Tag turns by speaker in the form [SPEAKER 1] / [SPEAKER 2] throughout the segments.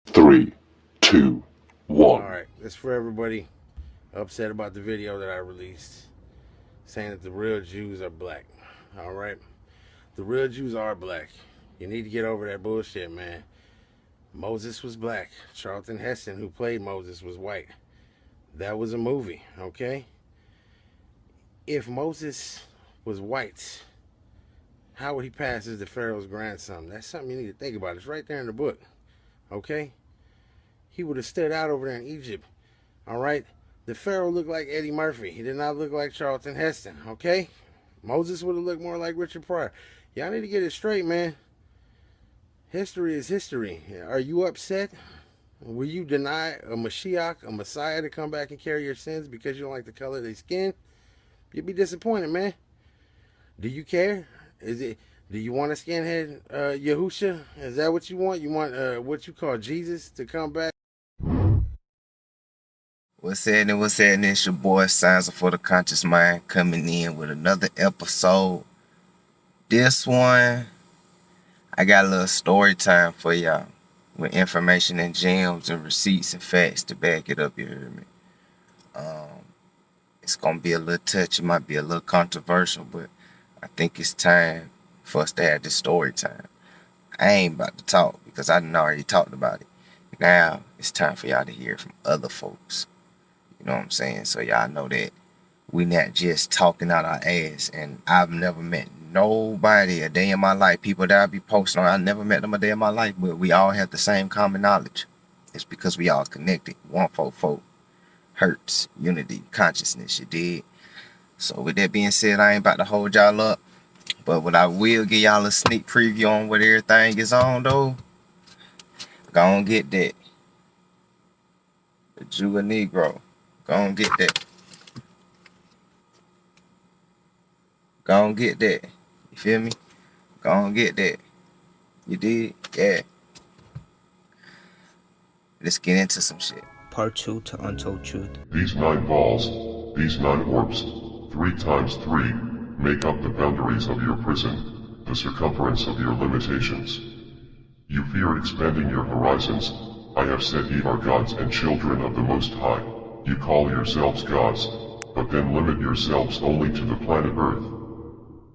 [SPEAKER 1] Three, two, one.
[SPEAKER 2] Alright, that's for everybody upset about the video that I released saying that the real Jews are black. Alright? The real Jews are black. You need to get over that bullshit, man. Moses was black. Charlton Heston, who played Moses, was white. That was a movie, okay? If Moses was white, how would he pass as the Pharaoh's grandson? That's something you need to think about. It's right there in the book, okay? He would have stood out over there in Egypt. All right? The Pharaoh looked like Eddie Murphy. He did not look like Charlton Heston. Okay? Moses would have looked more like Richard Pryor. Y'all need to get it straight, man. History is history. Are you upset? Will you deny a Mashiach, a Messiah, to come back and carry your sins because you don't like the color of their skin? You'd be disappointed, man. Do you care? Do you want a skinhead Yahusha? Is that what you want? You want what you call Jesus to come back?
[SPEAKER 3] What's happening? What's happening? It's your boy Signs for the Conscious Mind coming in with another episode. This one, I got a little story time for y'all with information and gems and receipts and facts to back it up. You hear me? It's gonna be a little touchy, might be a little controversial, but I think it's time for us to have this story time. I ain't about to talk because I done already talked about it. Now it's time for y'all to hear from other folks. You know what I'm saying? So y'all know that we not just talking out our ass. And I've never met nobody a day in my life, people that I be posting on, I never met them a day in my life, but we all have the same common knowledge. It's because we all connected. One folk, hurts, unity, consciousness, you dig? So with that being said, I ain't about to hold y'all up. But what I will give y'all a sneak preview on what everything is on though. Go on get that. The Jew or Negro. Go on get that. Go on get that. You feel me? Go on get that. You did? Yeah. Let's get into some shit.
[SPEAKER 4] Part 2 to Untold Truth.
[SPEAKER 1] These 9 balls, these 9 orbs, 3 times 3, make up the boundaries of your prison, the circumference of your limitations. You fear expanding your horizons. I have said ye are gods and children of the Most High. You call yourselves gods, but then limit yourselves only to the planet Earth.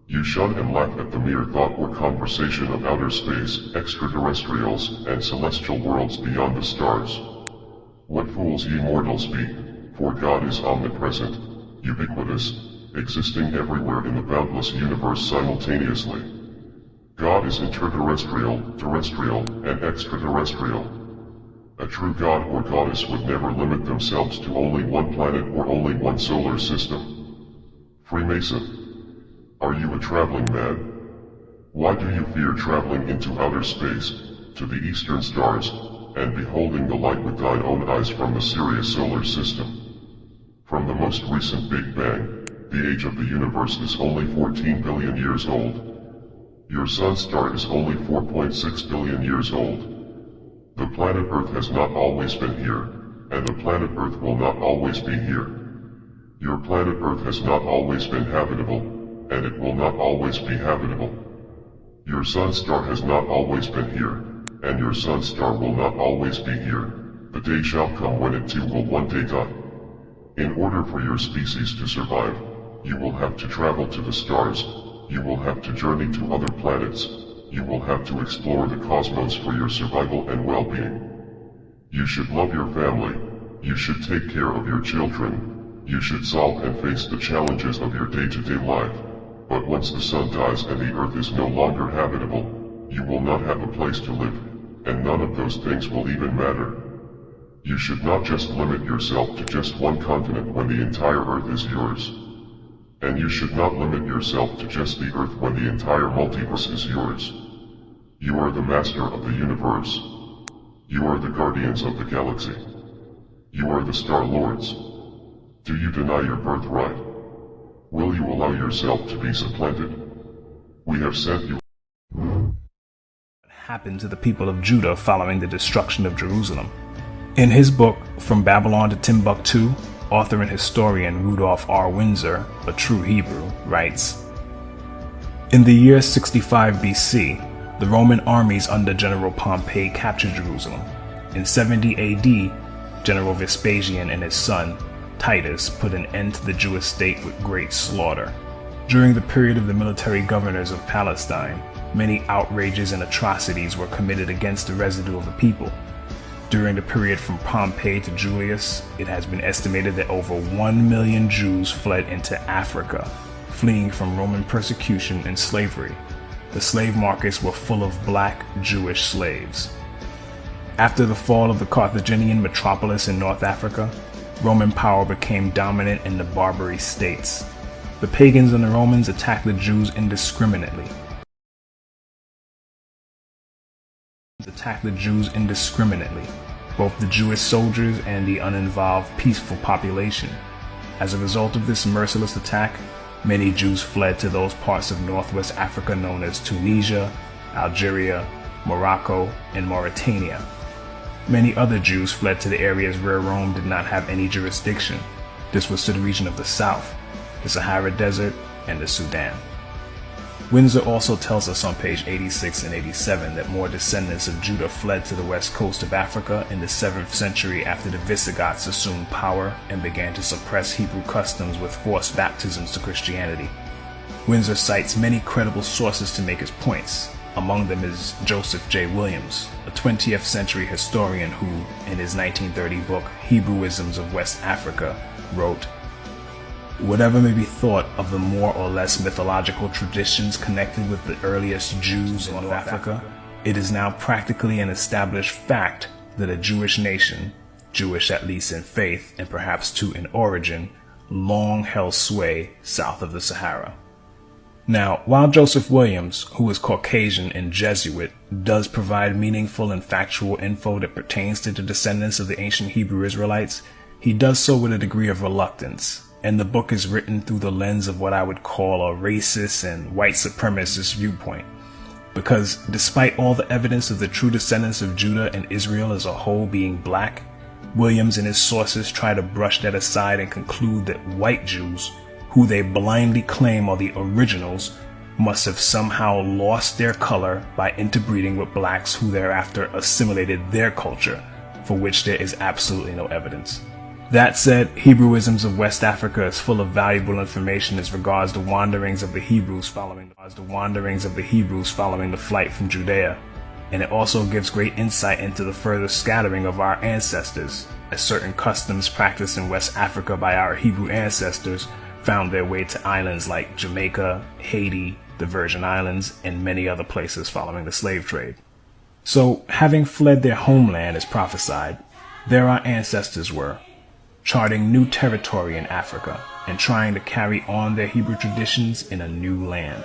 [SPEAKER 1] You shun and laugh at the mere thought or conversation of outer space, extraterrestrials, and celestial worlds beyond the stars. What fools ye mortals be, for God is omnipresent, ubiquitous, existing everywhere in the boundless universe simultaneously. God is interterrestrial, terrestrial, and extraterrestrial. A true god or goddess would never limit themselves to only one planet or only one solar system. Freemason, are you a traveling man? Why do you fear traveling into outer space, to the eastern stars, and beholding the light with thine own eyes from the Sirius solar system? From the most recent Big Bang, the age of the universe is only 14 billion years old. Your sun star is only 4.6 billion years old. The planet Earth has not always been here, and the planet Earth will not always be here. Your planet Earth has not always been habitable, and it will not always be habitable. Your sun star has not always been here, and your sun star will not always be here. The day shall come when it too will one day die. In order for your species to survive, you will have to travel to the stars, you will have to journey to other planets, you will have to explore the cosmos for your survival and well-being. You should love your family, you should take care of your children, you should solve and face the challenges of your day-to-day life. But once the sun dies and the earth is no longer habitable, you will not have a place to live, and none of those things will even matter. You should not just limit yourself to just one continent when the entire earth is yours. And you should not limit yourself to just the earth when the entire multiverse is yours. You are the master of the universe. You are the guardians of the galaxy. You are the Star Lords. Do you deny your birthright? Will you allow yourself to be supplanted? We have sent you.
[SPEAKER 5] What happened to the people of Judah following the destruction of Jerusalem? In his book, From Babylon to Timbuktu, author and historian Rudolph R. Windsor, a true Hebrew, writes, in the year 65 BC, the Roman armies under General Pompey captured Jerusalem. In 70 AD, General Vespasian and his son, Titus, put an end to the Jewish state with great slaughter. During the period of the military governors of Palestine, many outrages and atrocities were committed against the residue of the people. During the period from Pompey to Julius, it has been estimated that over 1 million Jews fled into Africa, fleeing from Roman persecution and slavery. The slave markets were full of black Jewish slaves. After the fall of the Carthaginian metropolis in North Africa, Roman power became dominant in the Barbary states. The pagans and the Romans attacked the Jews indiscriminately. Both the Jewish soldiers and the uninvolved peaceful population. As a result of this merciless attack, many Jews fled to those parts of Northwest Africa known as Tunisia, Algeria, Morocco, and Mauritania. Many other Jews fled to the areas where Rome did not have any jurisdiction. This was to the region of the south, the Sahara Desert, and the Sudan. Windsor also tells us on page 86 and 87 that more descendants of Judah fled to the west coast of Africa in the 7th century after the Visigoths assumed power and began to suppress Hebrew customs with forced baptisms to Christianity. Windsor cites many credible sources to make his points. Among them is Joseph J. Williams, a 20th century historian who, in his 1930 book Hebrewisms of West Africa, wrote, "Whatever may be thought of the more or less mythological traditions connected with the earliest Jews in North Africa, it is now practically an established fact that a Jewish nation, Jewish at least in faith and perhaps too in origin, long held sway south of the Sahara." Now, while Joseph Williams, who is Caucasian and Jesuit, does provide meaningful and factual info that pertains to the descendants of the ancient Hebrew Israelites, he does so with a degree of reluctance, and the book is written through the lens of what I would call a racist and white supremacist viewpoint. Because despite all the evidence of the true descendants of Judah and Israel as a whole being black, Williams and his sources try to brush that aside and conclude that white Jews, who they blindly claim are the originals, must have somehow lost their color by interbreeding with blacks who thereafter assimilated their culture, for which there is absolutely no evidence. That said, Hebrewisms of West Africa is full of valuable information as regards the wanderings of the Hebrews following the flight from Judea, and it also gives great insight into the further scattering of our ancestors, as certain customs practiced in West Africa by our Hebrew ancestors found their way to islands like Jamaica, Haiti, the Virgin Islands, and many other places following the slave trade. So, having fled their homeland as prophesied, there our ancestors were, charting new territory in Africa and trying to carry on their Hebrew traditions in a new land,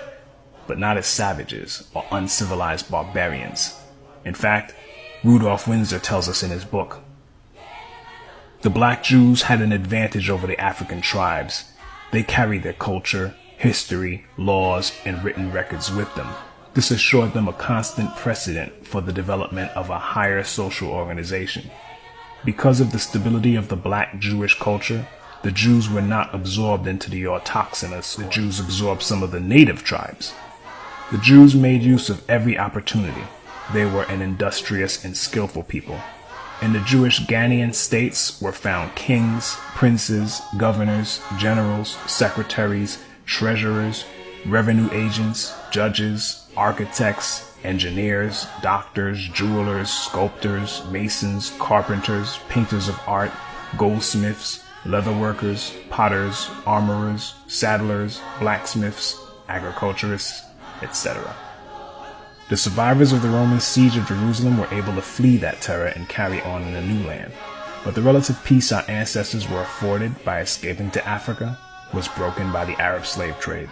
[SPEAKER 5] but not as savages or uncivilized barbarians. In fact, Rudolf Windsor tells us in his book, "The black Jews had an advantage over the African tribes. They carried their culture, history, laws, and written records with them. This assured them a constant precedent for the development of a higher social organization. Because of the stability of the black Jewish culture, the Jews were not absorbed into the autochthonous. The Jews absorbed some of the native tribes. The Jews made use of every opportunity. They were an industrious and skillful people. In the Jewish Ghanaian states were found kings, princes, governors, generals, secretaries, treasurers, revenue agents, judges, architects, engineers, doctors, jewelers, sculptors, masons, carpenters, painters of art, goldsmiths, leatherworkers, potters, armorers, saddlers, blacksmiths, agriculturists, etc. The survivors of the Roman siege of Jerusalem were able to flee that terror and carry on in a new land. But the relative peace our ancestors were afforded by escaping to Africa was broken by the Arab slave trade,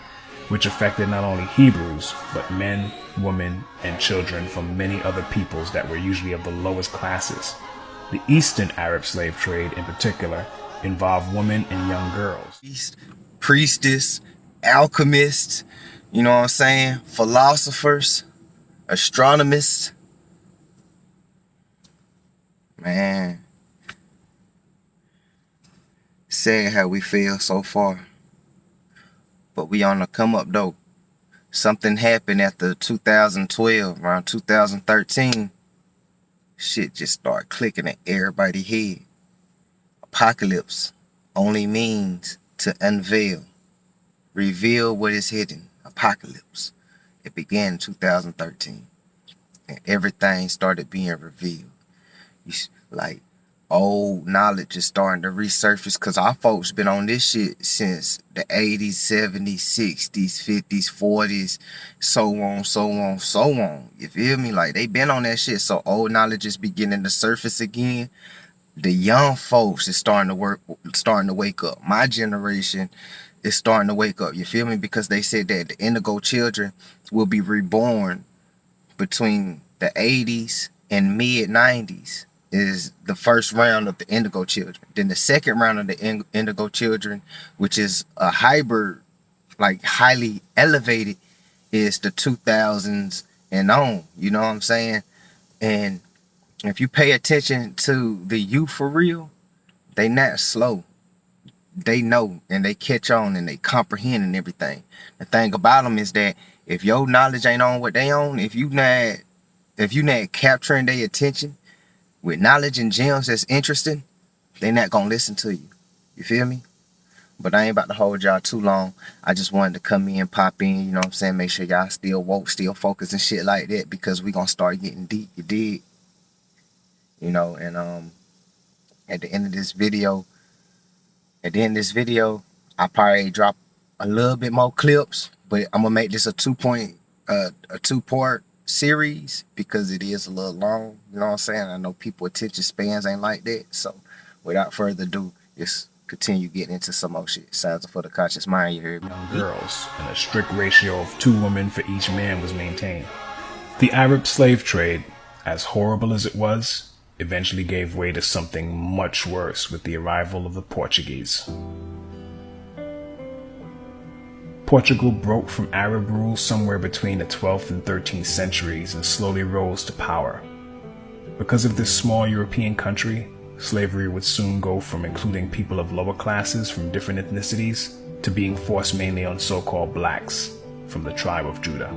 [SPEAKER 5] which affected not only Hebrews, but men, women, and children from many other peoples that were usually of the lowest classes. The Eastern Arab slave trade, in particular, involved women and young girls.
[SPEAKER 3] Priestess, alchemists, you know what I'm saying? Philosophers, astronomers. Man, sad how we feel so far. But we on the come up though. Something happened after 2012, around 2013. shit just start clicking in everybody's head. Apocalypse only means to unveil, reveal what is hidden. Apocalypse. It began in 2013, and everything started being revealed. Like, old knowledge is starting to resurface, because our folks been on this shit since the 80s, 70s, 60s, 50s, 40s, so on, so on, so on. You feel me? Like, they been on that shit, so old knowledge is beginning to surface again. The young folks is starting to wake up. My generation is starting to wake up. You feel me? Because they said that the indigo children will be reborn between the 80s and mid 90s is the first round of the indigo children. Then the second round of the indigo children, which is a hybrid, like highly elevated, is the 2000s and on. You know what I'm saying? And if you pay attention to the youth for real, they not slow. They know and they catch on and they comprehend and everything. The thing about them is that if your knowledge ain't on what they own, if you not capturing their attention with knowledge and gems that's interesting, they not gonna listen to you. You feel me? But I ain't about to hold y'all too long. I just wanted to come in, pop in, you know what I'm saying? Make sure y'all still woke, still focused and shit like that, because we gonna start getting deep, you dig? You know, and at the end of this video, I probably drop a little bit more clips, but I'm gonna make this a two-part series because it is a little long. You know what I'm saying? I know people attention spans ain't like that. So without further ado, just continue getting into some more shit. Sounds for the conscious mind, you heard me?
[SPEAKER 5] Young girls, and a strict ratio of 2 women for each man was maintained. The Arab slave trade, as horrible as it was, eventually gave way to something much worse with the arrival of the Portuguese. Portugal broke from Arab rule somewhere between the 12th and 13th centuries and slowly rose to power. Because of this small European country, slavery would soon go from including people of lower classes from different ethnicities to being forced mainly on so-called blacks from the tribe of Judah.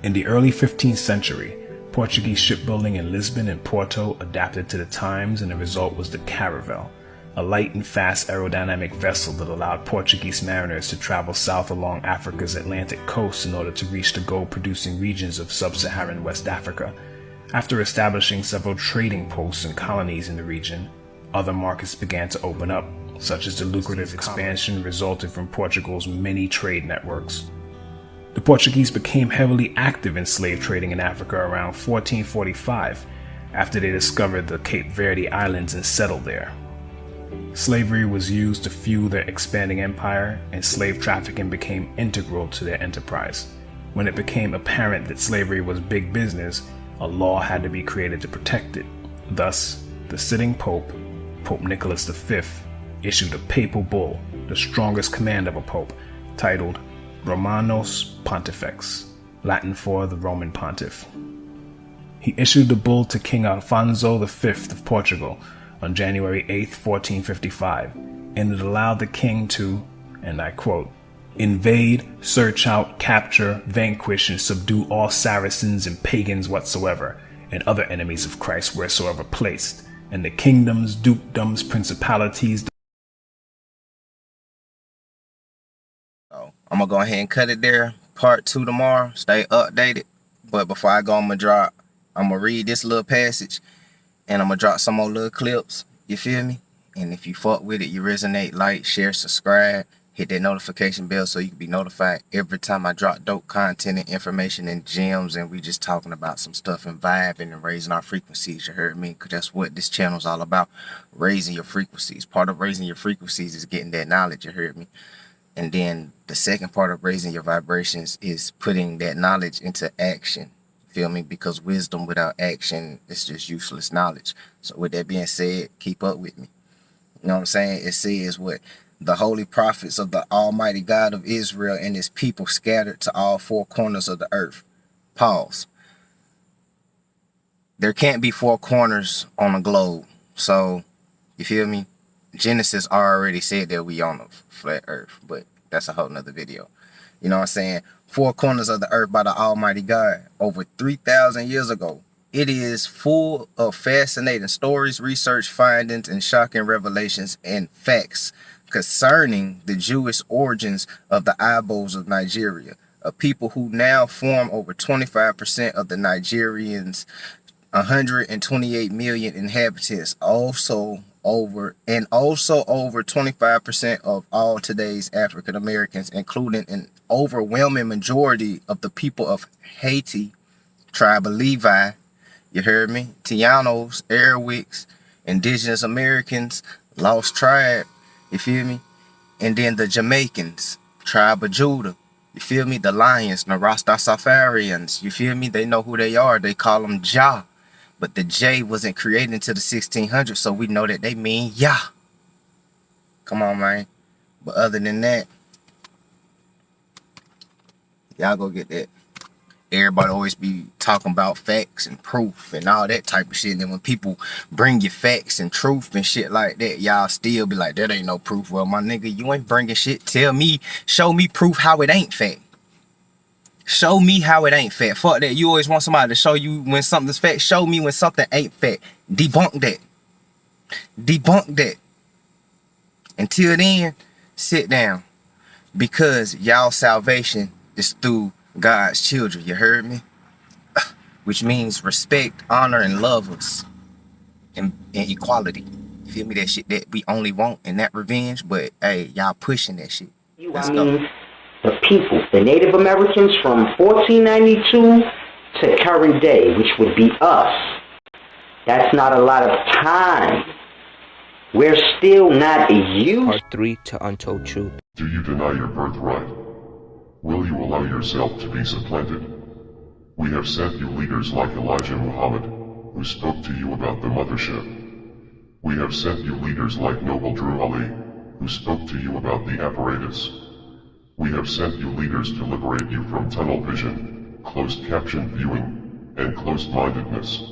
[SPEAKER 5] In the early 15th century, Portuguese shipbuilding in Lisbon and Porto adapted to the times, and the result was the caravel, a light and fast aerodynamic vessel that allowed Portuguese mariners to travel south along Africa's Atlantic coast in order to reach the gold-producing regions of sub-Saharan West Africa. After establishing several trading posts and colonies in the region, other markets began to open up, such as the lucrative expansion resulting from Portugal's many trade networks. The Portuguese became heavily active in slave trading in Africa around 1445, after they discovered the Cape Verde Islands and settled there. Slavery was used to fuel their expanding empire, and slave trafficking became integral to their enterprise. When it became apparent that slavery was big business, a law had to be created to protect it. Thus, the sitting Pope, Pope Nicholas V, issued a papal bull, the strongest command of a pope, titled Romanos Pontifex, Latin for the Roman Pontiff. He issued the bull to King Alfonso V of Portugal on January 8, 1455, and it allowed the king to, and I quote, invade, search out, capture, vanquish, and subdue all Saracens and pagans whatsoever, and other enemies of Christ wheresoever placed, and the kingdoms, dukedoms, principalities.
[SPEAKER 3] I'm gonna go ahead and cut it there. Part 2 tomorrow. Stay updated. But before I go, I'm gonna read this little passage, and I'm gonna drop some more little clips. You feel me? And if you fuck with it, you resonate, like, share, subscribe, hit that notification bell so you can be notified every time I drop dope content and information and gems, and we just talking about some stuff and vibing and raising our frequencies. You heard me? Because that's what this channel is all about, raising your frequencies. Part of raising your frequencies is getting that knowledge. You heard me? And then the second part of raising your vibrations is putting that knowledge into action. Feel me? Because wisdom without action is just useless knowledge. So with that being said, keep up with me. You know what I'm saying? It says what? The holy prophets of the Almighty God of Israel and his people scattered to all 4 corners of the earth. Pause. There can't be 4 corners on a globe. So, you feel me? Genesis already said that we on a flat earth, but that's a whole nother video. You know what I'm saying? 4 corners of the earth by the Almighty God over 3,000 years ago. It is full of fascinating stories, research findings, and shocking revelations and facts concerning the Jewish origins of the Igbos of Nigeria, a people who now form over 25% of the Nigerians' 128 million inhabitants, also over 25% of all today's African Americans, including an overwhelming majority of the people of Haiti, tribe of Levi, you heard me, Tianos, Arawaks, Indigenous Americans, Lost Tribe, you feel me, and then the Jamaicans, tribe of Judah, you feel me, the Lions, the Rastafarians, you feel me, they know who they are, they call them Jah. But the J wasn't created until the 1600s, so we know that they mean Yah. Come on, man. But other than that, y'all go get that. Everybody always be talking about facts and proof and all that type of shit. And then when people bring you facts and truth and shit like that, y'all still be like, that ain't no proof. Well, my nigga, you ain't bringing shit. Tell me, show me proof how it ain't fact. Show me how it ain't fact. Fuck that. You always want somebody to show you when something's fact. Show me when something ain't fact. Debunk that. Debunk that. Until then, sit down. Because y'all salvation is through God's children. You heard me? Which means respect, honor, and love us. And equality. You feel me? That shit that we only want and that revenge. But hey, y'all pushing that shit. Let's go.
[SPEAKER 6] The people, the Native Americans from 1492 to current day, which would be us. That's not a lot of time. We're still not used.
[SPEAKER 4] Part 3 to Untold Truth.
[SPEAKER 1] Do you deny your birthright? Will you allow yourself to be supplanted? We have sent you leaders like Elijah Muhammad, who spoke to you about the mothership. We have sent you leaders like Noble Drew Ali, who spoke to you about the apparatus. We have sent you leaders to liberate you from tunnel vision, closed caption viewing, and closed-mindedness.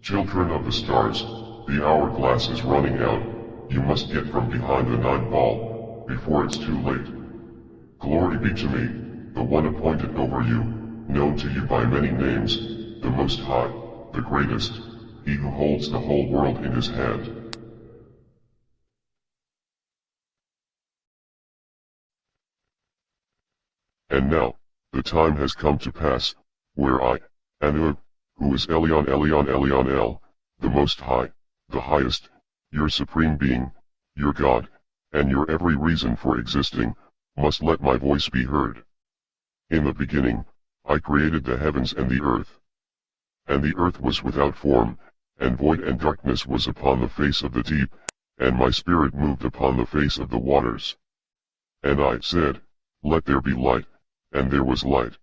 [SPEAKER 1] Children of the stars, the hourglass is running out. You must get from behind the 9 ball, before it's too late. Glory be to me, the one appointed over you, known to you by many names, the Most High, the greatest, he who holds the whole world in his hand. And now, the time has come to pass, where I, Anu, who is Elion Elion Elion El, the Most High, the Highest, your Supreme Being, your God, and your every reason for existing, must let my voice be heard. In the beginning, I created the heavens and the earth. And the earth was without form, and void, and darkness was upon the face of the deep, and my spirit moved upon the face of the waters. And I said, let there be light. And there was light.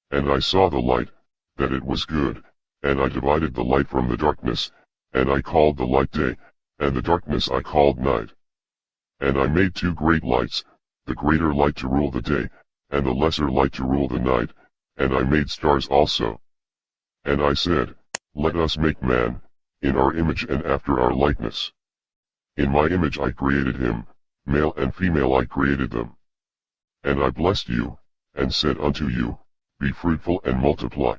[SPEAKER 1] And I saw the light, that it was good, and I divided the light from the darkness, and I called the light day, and the darkness I called night. And I made 2 great lights, the greater light to rule the day, and the lesser light to rule the night, and I made stars also. And I said, let us make man, in our image and after our likeness. In my image I created him, male and female I created them. And I blessed you, and said unto you, be fruitful and multiply.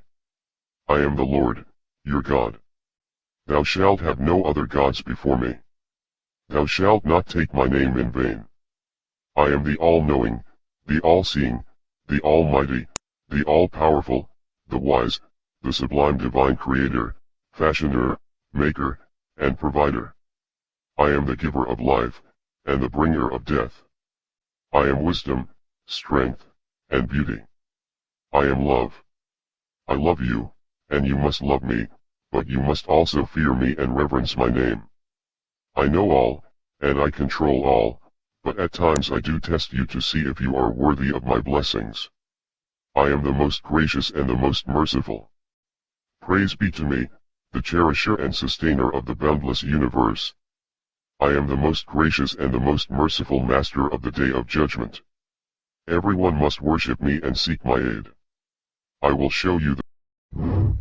[SPEAKER 1] I am the Lord, your God. Thou shalt have no other gods before me. Thou shalt not take my name in vain. I am the all-knowing, the all-seeing, the almighty, the all-powerful, the wise, the sublime divine creator, fashioner, maker, and provider. I am the giver of life, and the bringer of death. I am wisdom, strength, and beauty. I am love. I love you, and you must love me, but you must also fear me and reverence my name. I know all, and I control all, but at times I do test you to see if you are worthy of my blessings. I am the most gracious and the most merciful. Praise be to me, the cherisher and sustainer of the boundless universe. I am the most gracious and the most merciful master of the day of judgment. Everyone must worship me and seek my aid. I will show you the